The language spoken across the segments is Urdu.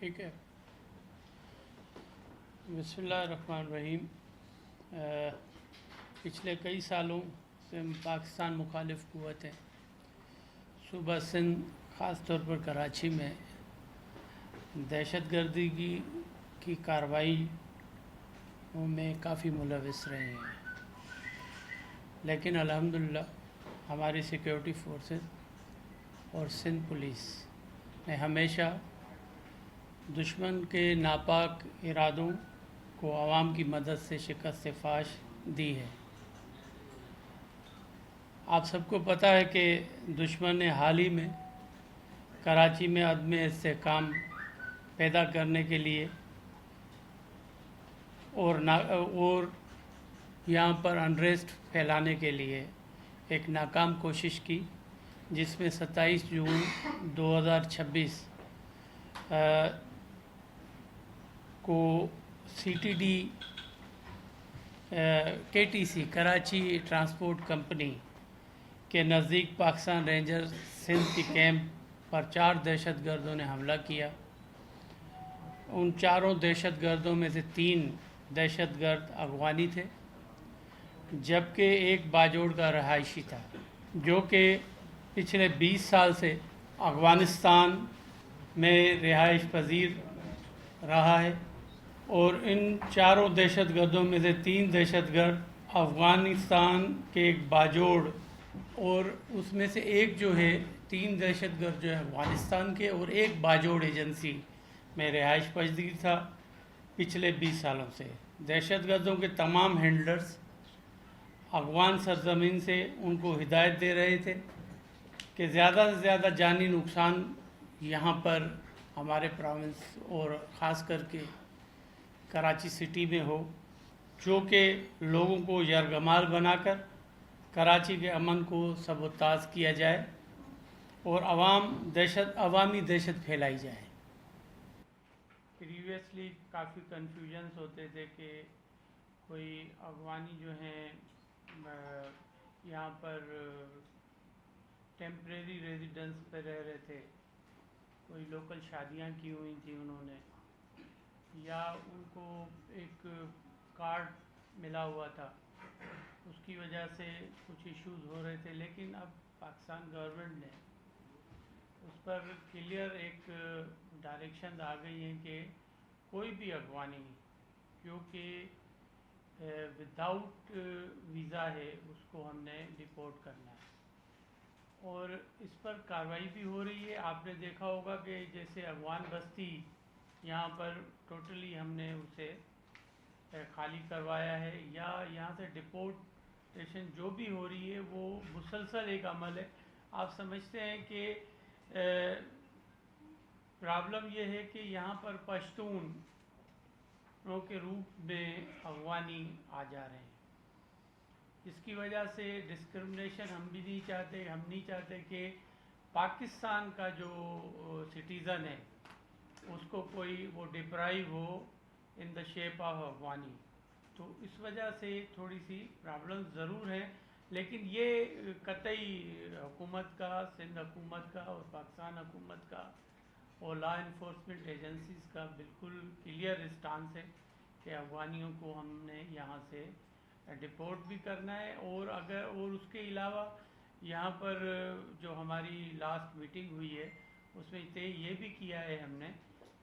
ٹھیک ہے. بسم اللہ الرحمن الرحیم. پچھلے کئی سالوں سے پاکستان مخالف قوتیں صوبہ سندھ خاص طور پر کراچی میں دہشت گردی کی کارروائیوں میں کافی ملوث رہے ہیں، لیکن الحمدللہ ہماری سیکیورٹی فورسز اور سندھ پولیس نے ہمیشہ دشمن کے ناپاک ارادوں کو عوام کی مدد سے شکست فاش دی ہے. آپ سب کو پتہ ہے کہ دشمن نے حال ہی میں کراچی میں عدم استحکام پیدا کرنے کے لیے اور یہاں پر انریسٹ پھیلانے کے لیے ایک ناکام کوشش کی، جس میں 27 جون 2026 کو KTC کراچی ٹرانسپورٹ کمپنی کے نزدیک پاکستان رینجر سندھ کی کیمپ پر 4 دہشت گردوں نے حملہ کیا. ان چاروں دہشت گردوں میں سے 3 دہشت گرد افغانی تھے، جبکہ ایک باجوڑ کا رہائشی تھا جو کہ پچھلے 20 سال سے افغانستان میں رہائش پذیر رہا ہے. اور ان چاروں دہشت گردوں میں سے 3 دہشت گرد افغانستان کے ایک باجوڑ، اور اس میں سے ایک جو ہے 3 دہشت گرد جو ہے افغانستان کے، اور ایک باجوڑ ایجنسی میں رہائش پذیر تھا پچھلے 20 سالوں سے. دہشت گردوں کے تمام ہینڈلرز افغان سرزمین سے ان کو ہدایت دے رہے تھے کہ زیادہ سے زیادہ جانی نقصان یہاں پر ہمارے پراونس اور خاص کر کے کراچی سٹی میں ہو، جو کہ لوگوں کو یرغمال بنا کر کراچی کے امن کو سبوتاژ کیا جائے اور عوامی دہشت پھیلائی جائے. پریویسلی کافی کنفیوژنس ہوتے تھے کہ کوئی افغانی جو ہیں یہاں پر ٹیمپریری ریزیڈنس پہ رہ رہے تھے، کوئی لوکل شادیاں کی ہوئی تھیں انہوں نے، یا ان کو ایک کارڈ ملا ہوا تھا، اس کی وجہ سے کچھ ایشوز ہو رہے تھے. لیکن اب پاکستان گورنمنٹ نے اس پر کلیئر ایک ڈائریکشن آ گئی ہیں کہ کوئی بھی افغانی جو کہ وداؤٹ ویزا ہے اس کو ہم نے ڈیپورٹ کرنا ہے، اور اس پر کارروائی بھی ہو رہی ہے. آپ نے دیکھا ہوگا کہ جیسے افغان بستی یہاں پر ٹوٹلی ہم نے اسے خالی کروایا ہے، یا یہاں سے ڈیپورٹیشن جو بھی ہو رہی ہے وہ مسلسل ایک عمل ہے. آپ سمجھتے ہیں کہ پرابلم یہ ہے کہ یہاں پر پشتون کے روپ میں افغانی آ جا رہے ہیں، جس کی وجہ سے ڈسکرمنیشن ہم بھی نہیں چاہتے. ہم نہیں چاہتے کہ پاکستان کا جو سٹیزن ہے اس کو کوئی وہ deprive who in the shape of Afghani. تو اس وجہ سے تھوڑی سی پرابلم ضرور ہیں، لیکن یہ قطعی حکومت کا، سندھ حکومت کا اور پاکستان حکومت کا اور لا انفورسمنٹ ایجنسیز کا بالکل کلیئر اسٹانس ہے کہ افغانیوں کو ہم نے یہاں سے ڈپورٹ بھی کرنا ہے. اور اس کے علاوہ یہاں پر جو ہماری لاسٹ میٹنگ ہوئی ہے اس میں طے یہ بھی کیا ہے ہم نے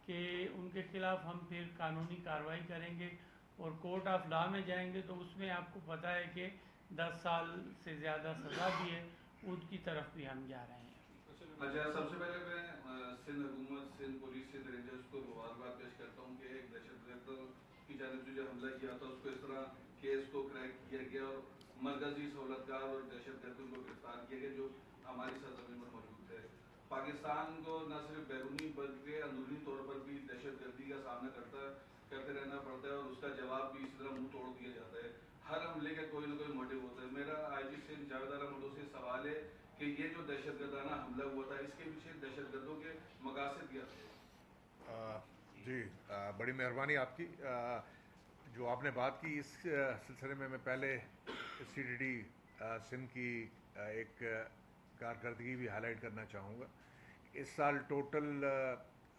کہ ان کے خلاف ہم پھر قانونی کارروائی کریں گے اور کورٹ آف لا میں جائیں گے. تو اس میں آپ کو پتہ ہے کہ 10 سال سے زیادہ سزا بھی ہے، ان کی طرف بھی ہم جا رہے ہیں. اچھا، سب سے پہلے میں سندھ حکومت، سندھ پولیس، سندھ رینجرز کو مبارکباد پیش کرتا ہوں کہ ایک دہشت گرد کی جانب سے جو حملہ کیا تھا اس کو اس طرح کیس کو کریک کیا گیا اور مرکزی سہولتکار اور دہشت گردوں کو گرفتار کیا گیا جو ہماری سرزمین پر موجود تھے. پاکستان کو نہ صرف بیرونی بلکہ اندرونی طور پر بھی دہشت گردی کا سامنا کرتے رہنا پڑتا ہے اور اس کا جواب بھی اسی طرح منہ توڑ دیا جاتا ہے. ہر حملے کا کوئی نہ کوئی موٹیو ہوتا ہے. میرا آئی جی سندھ جاوید عالم مردو سے سوال ہے کہ یہ جو دہشت گردانہ حملہ ہوا تھا اس کے پیچھے دہشت گردوں کے مقاصد کیا تھے؟ جی، بڑی مہربانی آپ کی. جو آپ نے بات کی اس سلسلے میں پہلے CTD سندھ کی ایک کارکردگی بھی ہائی لائٹ کرنا چاہوں گا. اس سال ٹوٹل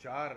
4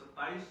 27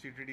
CTD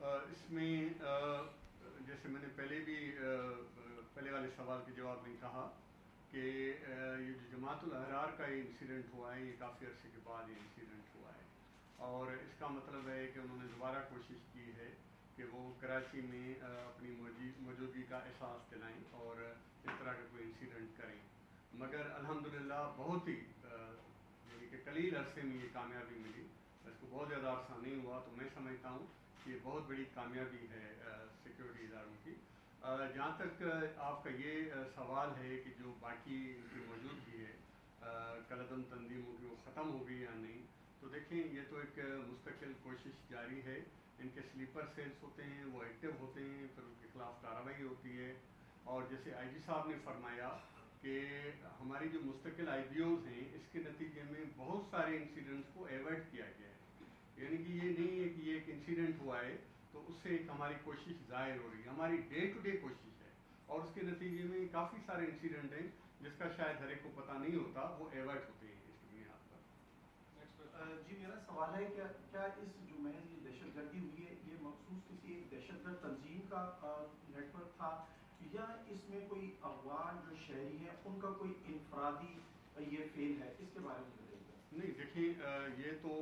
اس میں جیسے میں نے پہلے والے سوال کے جواب میں کہا کہ یہ جو جماعت الاحرار کا یہ انسیڈنٹ ہوا ہے، یہ کافی عرصے کے بعد یہ انسیڈنٹ ہوا ہے، اور اس کا مطلب ہے کہ انہوں نے دوبارہ کوشش کی ہے کہ وہ کراچی میں اپنی موجودگی کا احساس دلائیں اور اس طرح کا کوئی انسیڈنٹ کریں، مگر الحمدللہ بہت ہی یعنی کہ قلیل عرصے میں یہ کامیابی ملی. اس کو بہت زیادہ عرصہ نہیں ہوا، تو میں سمجھتا ہوں کہ یہ بہت بڑی کامیابی ہے سیکورٹی اداروں کی. جہاں تک آپ کا یہ سوال ہے کہ جو باقی ان کی موجودگی ہے کالعدم تنظیموں کی، وہ ختم ہو گئی یا نہیں، تو دیکھیں یہ تو ایک مستقل کوشش جاری ہے. ان کے سلیپر سیلز ہوتے ہیں، وہ ایکٹیو ہوتے ہیں، پھر ان کے خلاف کارروائی ہوتی ہے، اور جیسے آئی جی صاحب نے فرمایا کہ ہماری جو مستقل آئی بی اوز ہیں، اس کے نتیجے میں بہت سارے انسیڈنٹس کو ایورٹ کیا گیا ہے. یعنی کہ یہ نہیں ہے کہ یہ ایک انسیڈنٹ ہوا ہے تو اس سے ایک ہماری کوشش ظاہر ہو رہی ہے، ہماری ڈے ٹو ڈے کوشش ہے، اور اس کے نتیجے میں کافی سارے انسیڈنٹ ہیں جس کا شاید ہر ایک کو پتہ نہیں ہوتا، وہ ایورٹ ہوتے ہیں اس کی بنیاد پر. جی میرا سوال ہے کہ کیا اس جو محض یہ دہشت گردی ہوئی ہے، یہ مخصوص کسی ایک دہشت گرد تنظیم کا نیٹ ورک تھا، یا اس میں کوئی افغان جو شہری ہیں ان کا کوئی انفرادی یہ فیل ہے؟ اس کے بارے میں بتائیے. نہیں دیکھیں، یہ تو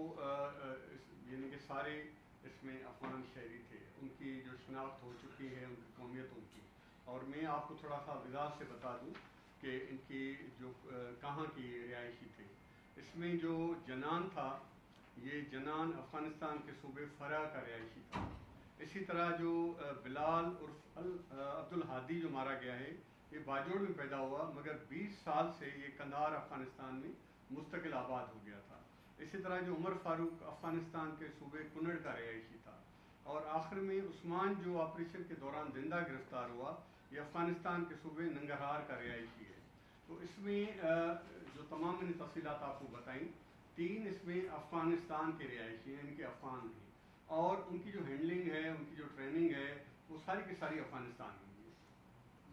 یعنی کہ سارے اس میں افغان شہری تھے، ان کی جو شناخت ہو چکی ہے، ان کی قومیتوں کی. اور میں آپ کو تھوڑا سا وضاحت سے بتا دوں کہ ان کی جو کہاں کی رہائشی تھے. اس میں جو جنان تھا، یہ جنان افغانستان کے صوبے فرا کا رہائشی تھا. اسی طرح جو بلال عرف عبد الحادی جو مارا گیا ہے، یہ باجوڑ میں پیدا ہوا، مگر 20 سال سے یہ قندھار افغانستان میں مستقل آباد ہو گیا تھا. اسی طرح جو عمر فاروق افغانستان کے صوبے کنڑ کا رہائشی تھا. اور آخر میں عثمان جو آپریشن کے دوران زندہ گرفتار ہوا، یہ افغانستان کے صوبے ننگرہار کا رہائشی ہے. تو اس میں جو تمام میں نے تفصیلات آپ کو بتائیں، 3 اس میں افغانستان کے رہائشی ہیں، ان کے افغان ہیں، اور ان کی جو ہینڈلنگ ہے، ان کی جو ٹریننگ ہے، وہ ساری کی ساری افغانستان میں ہے.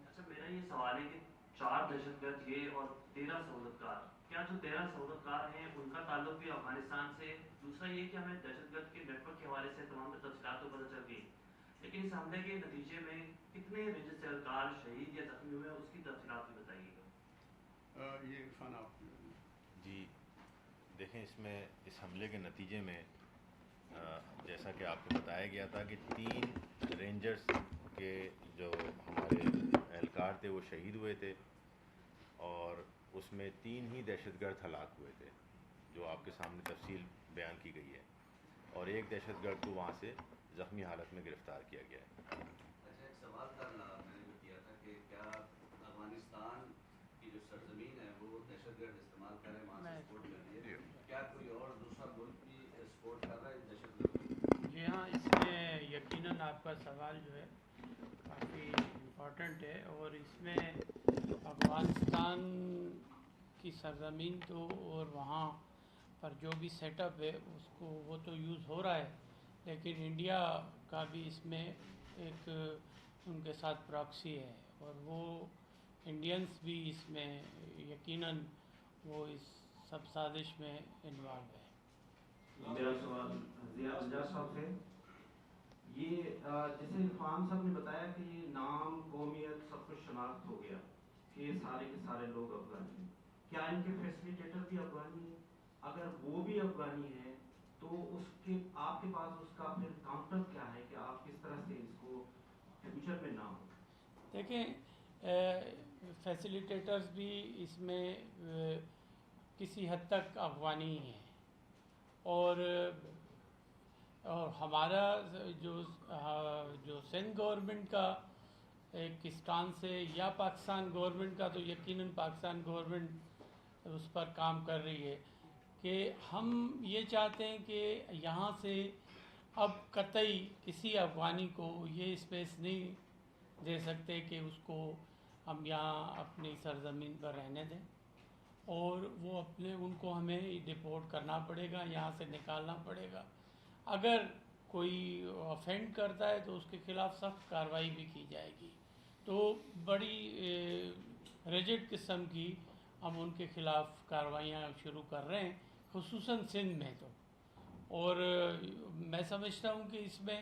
اچھا میرا یہ سوال ہے کہ 4 دہشت گرد یہ اور 13 سہولتکار، کیا جو 13 سہولتکار ہیں ان کا تعلق بھی افغانستان سے؟ دوسرا یہ کہ ہمیں دہشت گرد کے نیٹ ورک کے حوالے سے تمام تفصیلات تو پتہ چل گئی، لیکن اس حملے کے نتیجے میں کتنے ریجسٹر اہلکار شہید یا زخمی ہوئے اس کی تفصیلات بھی بتائیے گا. یہ عرفان آپ جی دیکھیں، اس میں اس حملے کے نتیجے میں جیسا کہ آپ کو بتایا گیا تھا کہ 3 رینجرز کے جو ہمارے اہلکار تھے وہ شہید ہوئے تھے، اور اس میں 3 ہی دہشت گرد ہلاک ہوئے تھے جو آپ کے سامنے تفصیل بیان کی گئی ہے، اور 1 دہشت گرد کو وہاں سے زخمی حالت میں گرفتار کیا گیا ہے. اچھا ایک سوال تھا میں نے بھی کیا تھا کہ کیا افغانستان کی جو سرزمین ہے وہ دہشت گرد استعمال کر رہے ہیں، وہاں سے سپورٹ کر رہی ہے، کیا کوئی اور دوسرا ملک بھی سپورٹ کر رہا ہے دہشت گرد کو؟ جی ہاں، اس میں یقیناً آپ کا سوال جو ہے کافی امپورٹنٹ ہے، اور اس میں افغانستان کی سرزمین تو اور وہاں پر جو بھی سیٹ اپ ہے اس کو وہ تو یوز ہو رہا ہے، لیکن انڈیا کا بھی اس میں ایک ان کے ساتھ پراکسی ہے، اور وہ انڈینس بھی اس میں یقیناً وہ اس سب سازش میں انوالو ہے. میرا سوال ضیاء الجاز صاحب سے، یہ جیسے خان صاحب نے بتایا کہ یہ نام، قومیت سب کچھ شناخت ہو گیا کہ یہ سارے کے سارے لوگ افغانی ہیں، کیا ان کے فیسیلیٹیٹر بھی افغانی ہیں؟ اگر وہ بھی افغانی ہیں تو اس کے آپ کے پاس اس کا پھر کاؤنٹر کیا ہے کہ آپ کس طرح سے اس کو فیوچر میں نہ ہو؟ دیکھیں، فیسیلیٹیٹرز بھی اس میں کسی حد تک افغانی ہی ہیں، اور ہمارا جو سندھ گورنمنٹ کا ایک اسٹانس ہے، یا پاکستان گورنمنٹ کا، تو یقیناً پاکستان گورنمنٹ اس پر کام کر رہی ہے کہ ہم یہ چاہتے ہیں کہ یہاں سے اب قطعی کسی افغانی کو یہ اسپیس نہیں دے سکتے کہ اس کو ہم یہاں اپنی سرزمین پر رہنے دیں، اور وہ ان کو ہمیں ڈپورٹ کرنا پڑے گا، یہاں سے نکالنا پڑے گا. اگر کوئی افینڈ کرتا ہے تو اس کے خلاف سخت کارروائی بھی کی جائے گی. تو بڑی ریجڈ قسم کی ہم ان کے خلاف کارروائیاں شروع کر رہے ہیں، خصوصاً سندھ میں تو. اور میں سمجھتا ہوں کہ اس میں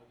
IG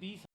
20